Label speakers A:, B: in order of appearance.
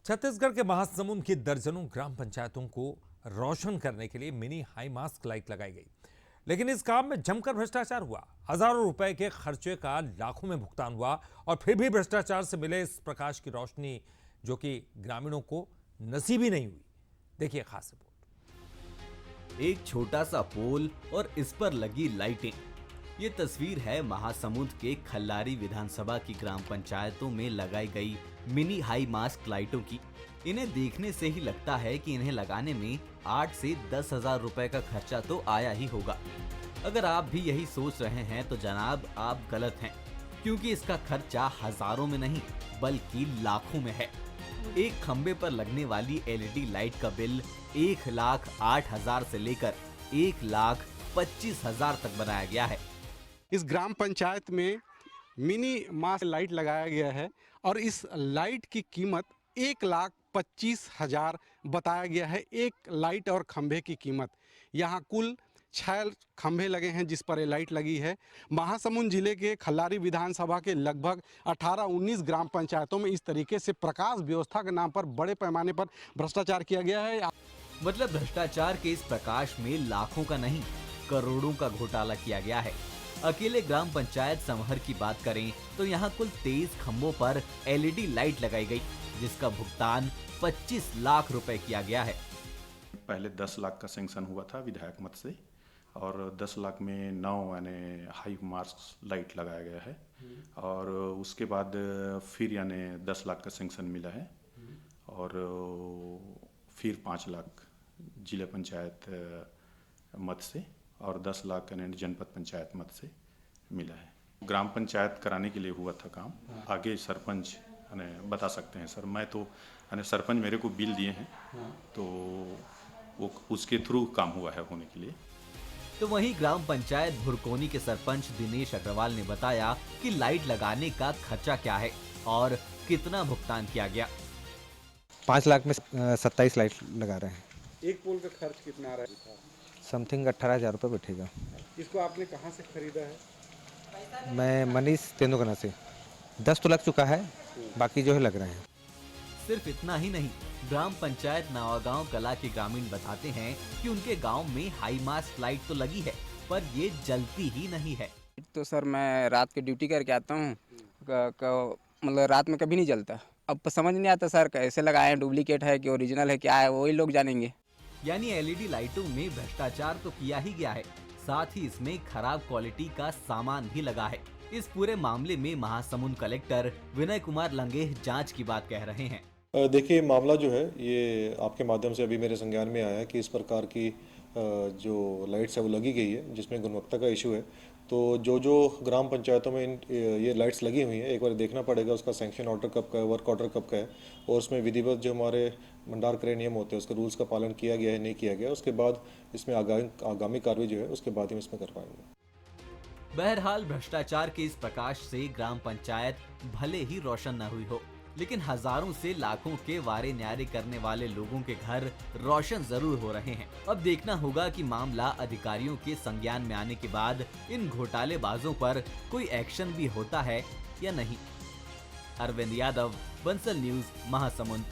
A: छत्तीसगढ़ के महासमुंद की दर्जनों ग्राम पंचायतों को रोशन करने के लिए मिनी हाई मास्क लाइट लगाई गई, लेकिन इस काम में जमकर भ्रष्टाचार हुआ। हजारों रुपए के खर्चे का लाखों में भुगतान हुआ और फिर भी भ्रष्टाचार से मिले इस प्रकाश की रोशनी जो कि ग्रामीणों को नसीब ही नहीं हुई। देखिए खास रिपोर्ट।
B: एक छोटा सा पोल और इस पर लगी लाइटें। ये तस्वीर है महासमुंद के खल्लारी विधानसभा की ग्राम पंचायतों में लगाई गई मिनी हाई मास्क लाइटों की। इन्हें देखने से ही लगता है कि इन्हें लगाने में 8 से 10 हजार रुपए का खर्चा तो आया ही होगा। अगर आप भी यही सोच रहे हैं तो जनाब आप गलत हैं, क्योंकि इसका खर्चा हजारों में नहीं बल्कि लाखों में है। एक खंबे पर लगने वाली एलईडी लाइट का बिल 1,08,000 से लेकर 1,25,000 तक बनाया गया है।
C: इस ग्राम पंचायत में मिनी मास्क लाइट लगाया गया है और इस लाइट की कीमत 1,25,000 बताया गया है। एक लाइट और खंभे की कीमत, यहाँ कुल 6 खंभे लगे हैं जिस पर ये लाइट लगी है। महासमुंद जिले के खल्लारी विधानसभा के लगभग 18-19 ग्राम पंचायतों में इस तरीके से प्रकाश व्यवस्था के नाम पर बड़े पैमाने पर भ्रष्टाचार किया गया है।
B: मतलब भ्रष्टाचार के इस प्रकाश में लाखों का नहीं करोड़ों का घोटाला किया गया है। अकेले ग्राम पंचायत समहर की बात करें तो यहाँ कुल 23 खंभों पर एलईडी लाइट लगाई गई, जिसका भुगतान 25 लाख रुपए किया गया है।
D: पहले 10 लाख का सैंक्शन हुआ था विधायक मत से और 10 लाख में 9 यानी हाई मास्क लाइट लगाया गया है और उसके बाद फिर यानी 10 लाख का सैंक्शन मिला है और फिर 5 लाख जिला पंचायत मत से और 10 लाख यानी जनपद पंचायत मत से मिला है। ग्राम पंचायत कराने के लिए हुआ था काम। आगे सरपंच बता सकते हैं सर, मैं तो सरपंच मेरे को बिल दिए हैं तो वो उसके थ्रू काम हुआ है होने के लिए।
B: तो वहीं ग्राम पंचायत भुरकोनी के सरपंच दिनेश अग्रवाल ने बताया कि लाइट लगाने का खर्चा क्या है और कितना भुगतान किया गया।
E: 5 लाख में 27 लाइट लगा रहे हैं।
C: एक पोल का खर्च कितना आ रहा है?
E: समथिंग 18,000 रुपये बैठेगा।
C: इसको आपने कहाँ से खरीदा है?
E: मैं मनीष तेंदुलकर से 10 तो लग चुका है, बाकी जो है लग रहे हैं।
B: सिर्फ इतना ही नहीं, ग्राम पंचायत नवागांव कला के ग्रामीण बताते हैं कि उनके गांव में हाई मास्क लाइट तो लगी है पर ये जलती ही नहीं है।
F: तो सर मैं रात की ड्यूटी करके आता हूँ, मतलब रात में कभी नहीं जलता। अब समझ नहीं आता सर कैसे लगाए हैं, डुप्लीकेट है कि ओरिजिनल है, क्या है वही लोग जानेंगे।
B: यानी एलईडी लाइटों में भ्रष्टाचार तो किया ही गया है, साथ ही इसमें खराब क्वालिटी का सामान भी लगा है। इस पूरे मामले में महासमुंद कलेक्टर विनय कुमार लंगेह जांच की बात कह रहे हैं।
G: देखिए मामला जो है ये आपके माध्यम से अभी मेरे संज्ञान में आया है कि इस प्रकार की जो लाइट्स है वो लगी गई है जिसमें गुणवत्ता का इशू है। तो जो ग्राम पंचायतों में ये लाइट्स लगी हुई हैं एक बार देखना पड़ेगा उसका सैंक्शन ऑर्डर कब का है, वर्क ऑर्डर कब का है और उसमें विधिवत जो हमारे भंडार क्रय नियम होते हैं उसके रूल्स का पालन किया गया है नहीं किया गया, उसके बाद इसमें आगामी कार्रवाई जो है उसके बाद ही इसमें कर पाएंगे।
B: बहरहाल भ्रष्टाचार के इस प्रकाश से ग्राम पंचायत भले ही रोशन न हुई हो, लेकिन हजारों से लाखों के वारे न्यारे करने वाले लोगों के घर रोशन जरूर हो रहे हैं। अब देखना होगा कि मामला अधिकारियों के संज्ञान में आने के बाद इन घोटालेबाजों पर कोई एक्शन भी होता है या नहीं। अरविंद यादव, बंसल न्यूज, महासमुंद।